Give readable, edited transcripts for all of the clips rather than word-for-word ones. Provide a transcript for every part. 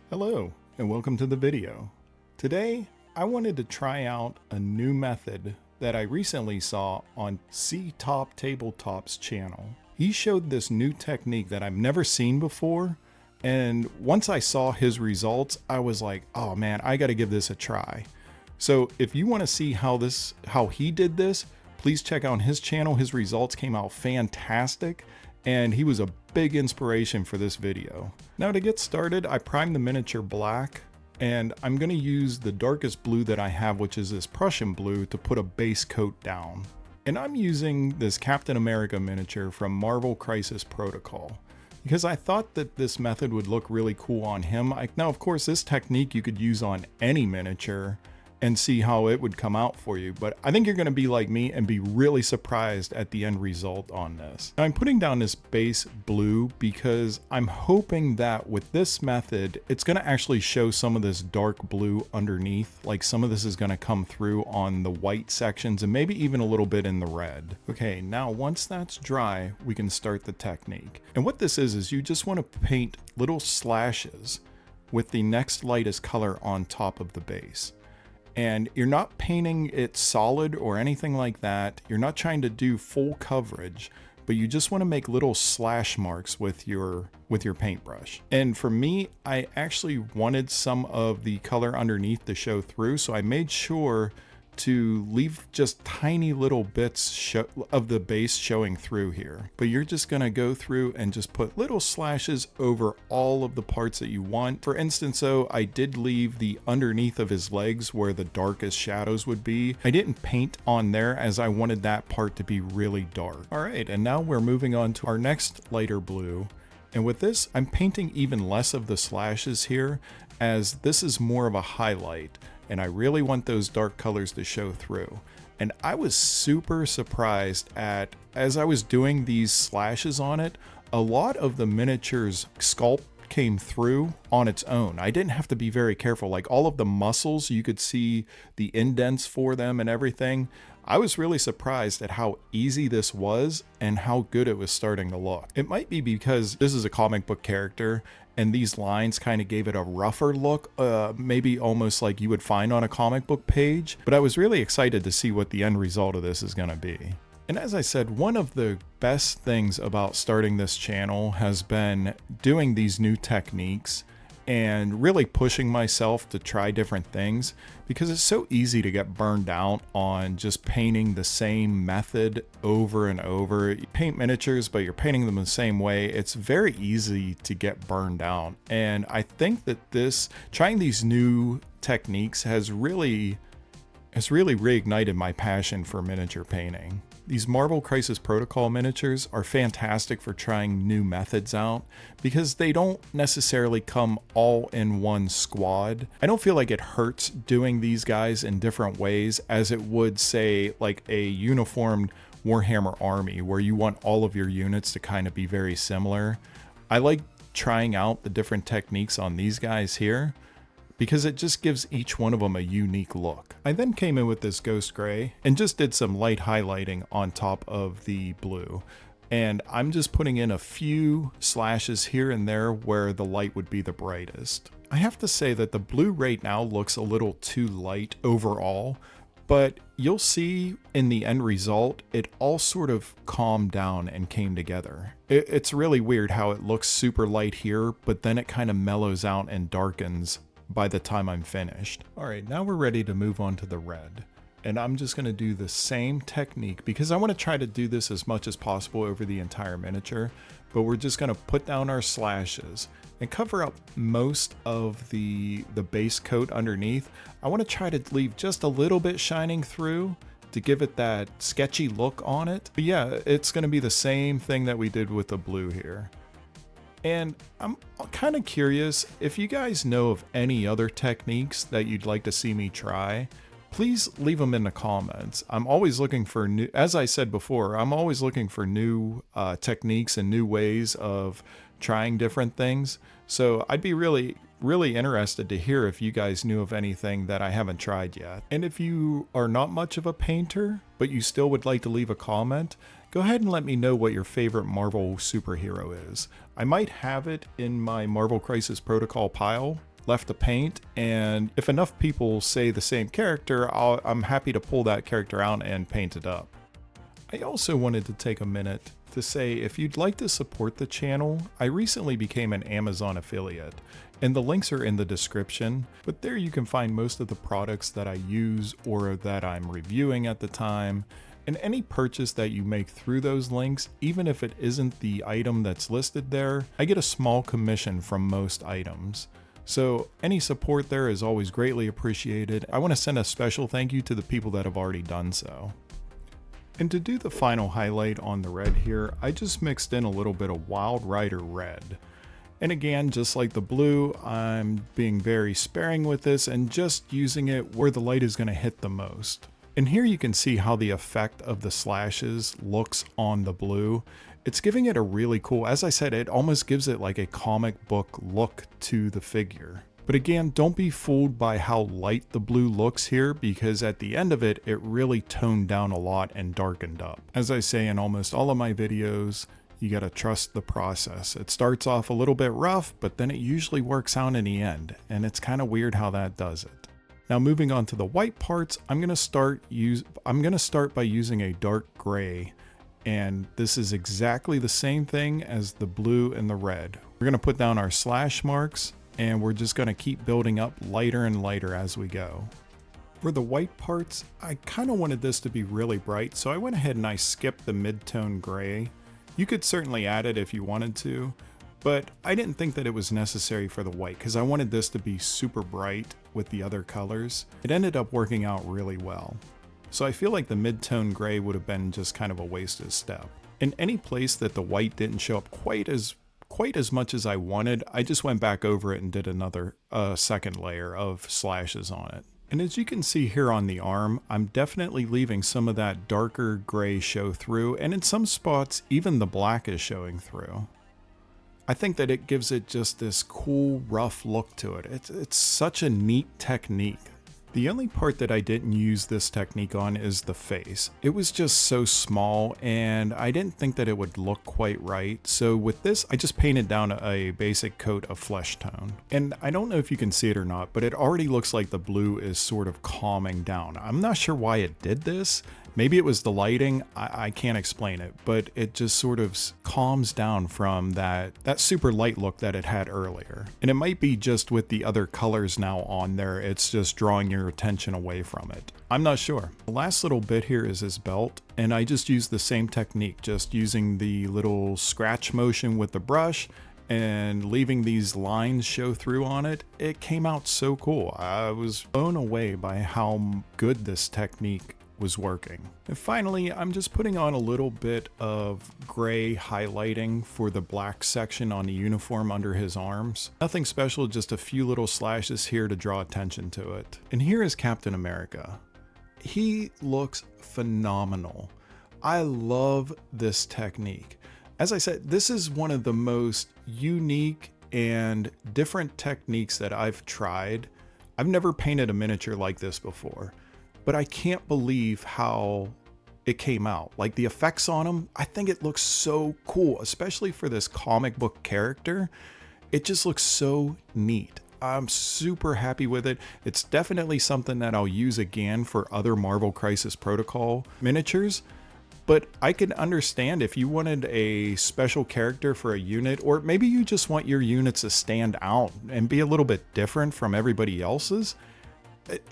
Hello and welcome to the video. Today I wanted to try out a new method that I recently saw on C-Top Tabletop's channel. He showed this new technique that I've never seen before, and once I saw his results I was like, oh man, I gotta give this a try. So if you want to see how he did this, please check out his channel. His results came out fantastic and he was a big inspiration for this video. Now to get started, I primed the miniature black and I'm going to use the darkest blue that I have, which is this Prussian blue, to put a base coat down. And I'm using this Captain America miniature from Marvel Crisis Protocol because I thought that this method would look really cool on him. Now of course this technique you could use on any miniature and see how it would come out for you. But I think you're gonna be like me and be really surprised at the end result on this. Now I'm putting down this base blue because I'm hoping that with this method, it's gonna actually show some of this dark blue underneath. Like some of this is gonna come through on the white sections and maybe even a little bit in the red. Okay, now once that's dry, we can start the technique. And what this is you just wanna paint little slashes with the next lightest color on top of the base. And you're not painting it solid or anything like that. You're not trying to do full coverage, but you just want to make little slash marks with your paintbrush. And for me, I actually wanted some of the color underneath to show through, so I made sure to leave just tiny little bits of the base showing through here. But you're just gonna go through and just put little slashes over all of the parts that you want. For instance, though, I did leave the underneath of his legs where the darkest shadows would be. I didn't paint on there as I wanted that part to be really dark. All right, and now we're moving on to our next lighter blue. And with this, I'm painting even less of the slashes here, as this is more of a highlight. And I really want those dark colors to show through. And I was super surprised at, as I was doing these slashes on it, a lot of the miniature's sculpt came through on its own. I didn't have to be very careful. Like all of the muscles, you could see the indents for them and everything. I was really surprised at how easy this was and how good it was starting to look. It might be because this is a comic book character and these lines kind of gave it a rougher look, maybe almost like you would find on a comic book page. But I was really excited to see what the end result of this is going to be. And as I said, one of the best things about starting this channel has been doing these new techniques and really pushing myself to try different things, because it's so easy to get burned out on just painting the same method over and over. You paint miniatures, but you're painting them the same way. It's very easy to get burned out. And I think that trying these new techniques has really reignited my passion for miniature painting. These Marvel Crisis Protocol miniatures are fantastic for trying new methods out because they don't necessarily come all in one squad. I don't feel like it hurts doing these guys in different ways as it would, say, like a uniformed Warhammer army where you want all of your units to kind of be very similar. I like trying out the different techniques on these guys here because it just gives each one of them a unique look. I then came in with this ghost gray and just did some light highlighting on top of the blue. And I'm just putting in a few slashes here and there where the light would be the brightest. I have to say that the blue right now looks a little too light overall, but you'll see in the end result, it all sort of calmed down and came together. It's really weird how it looks super light here, but then it kind of mellows out and darkens by the time I'm finished. All right, now we're ready to move on to the red. And I'm just gonna do the same technique because I wanna try to do this as much as possible over the entire miniature, but we're just gonna put down our slashes and cover up most of the base coat underneath. I wanna try to leave just a little bit shining through to give it that sketchy look on it. But yeah, it's gonna be the same thing that we did with the blue here. And I'm kind of curious if you guys know of any other techniques that you'd like to see me try. Please leave them in the comments. I'm always looking for new, as I said before, I'm always looking for new techniques and new ways of trying different things. So I'd be really interested to hear if you guys knew of anything that I haven't tried yet. And if you are not much of a painter, but you still would like to leave a comment, go ahead and let me know what your favorite Marvel superhero is. I might have it in my Marvel Crisis Protocol pile left to paint, and if enough people say the same character, I'm happy to pull that character out and paint it up. I also wanted to take a minute to say if you'd like to support the channel, I recently became an Amazon affiliate, and the links are in the description, but there you can find most of the products that I use or that I'm reviewing at the time. And any purchase that you make through those links, even if it isn't the item that's listed there, I get a small commission from most items. So any support there is always greatly appreciated. I want to send a special thank you to the people that have already done so. And to do the final highlight on the red here, I just mixed in a little bit of Wild Rider red. And again, just like the blue, I'm being very sparing with this and just using it where the light is going to hit the most. And here you can see how the effect of the slashes looks on the blue. It's giving it a really cool, as I said, it almost gives it like a comic book look to the figure. But again, don't be fooled by how light the blue looks here, because at the end of it, it really toned down a lot and darkened up. As I say in almost all of my videos, you gotta trust the process. It starts off a little bit rough, but then it usually works out in the end, and it's kind of weird how that does it. Now moving on to the white parts, I'm gonna start by using a dark gray, and this is exactly the same thing as the blue and the red. We're gonna put down our slash marks, and we're just gonna keep building up lighter and lighter as we go. For the white parts, I kind of wanted this to be really bright, so I went ahead and I skipped the mid-tone gray. You could certainly add it if you wanted to, but I didn't think that it was necessary for the white because I wanted this to be super bright with the other colors. It ended up working out really well. So I feel like the mid-tone gray would have been just kind of a wasted step. In any place that the white didn't show up quite as much as I wanted, I just went back over it and did another second layer of slashes on it. And as you can see here on the arm, I'm definitely leaving some of that darker gray show through, and in some spots even the black is showing through. I think that it gives it just this cool, rough look to it. It's such a neat technique. The only part that I didn't use this technique on is the face. It was just so small and I didn't think that it would look quite right. So with this, I just painted down a basic coat of flesh tone. And I don't know if you can see it or not, but it already looks like the blue is sort of calming down. I'm not sure why it did this. Maybe it was the lighting, I can't explain it, but it just sort of calms down from that super light look that it had earlier. And it might be just with the other colors now on there, it's just drawing your attention away from it. I'm not sure. The last little bit here is his belt, and I just used the same technique, just using the little scratch motion with the brush and leaving these lines show through on it. It came out so cool. I was blown away by how good this technique was working. And finally, I'm just putting on a little bit of gray highlighting for the black section on the uniform under his arms. Nothing special, just a few little slashes here to draw attention to it. And here is Captain America. He looks phenomenal. I love this technique. As I said, this is one of the most unique and different techniques that I've tried. I've never painted a miniature like this before. But I can't believe how it came out. Like the effects on him, I think it looks so cool, especially for this comic book character. It just looks so neat. I'm super happy with it. It's definitely something that I'll use again for other Marvel Crisis Protocol miniatures. But I can understand if you wanted a special character for a unit, or maybe you just want your units to stand out and be a little bit different from everybody else's.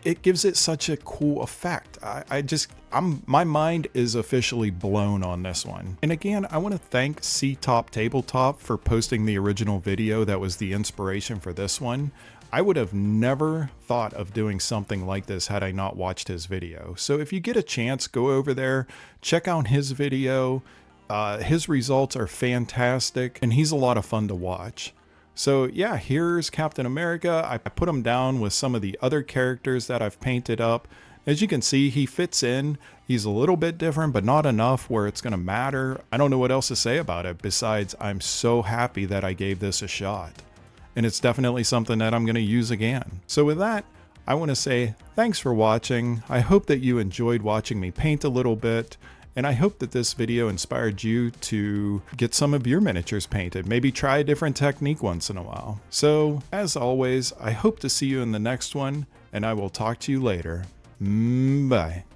It gives it such a cool effect. My mind is officially blown on this one. And again, I want to thank C-Top Tabletop for posting the original video that was the inspiration for this one. I would have never thought of doing something like this had I not watched his video. So if you get a chance, go over there, check out his video. His results are fantastic, and he's a lot of fun to watch. So yeah, here's Captain America. I put him down with some of the other characters that I've painted up. As you can see, he fits in. He's a little bit different, but not enough where it's gonna matter. I don't know what else to say about it, besides I'm so happy that I gave this a shot. And it's definitely something that I'm gonna use again. So with that, I wanna say thanks for watching. I hope that you enjoyed watching me paint a little bit. And I hope that this video inspired you to get some of your miniatures painted. Maybe try a different technique once in a while. So, as always, I hope to see you in the next one, and I will talk to you later. Bye.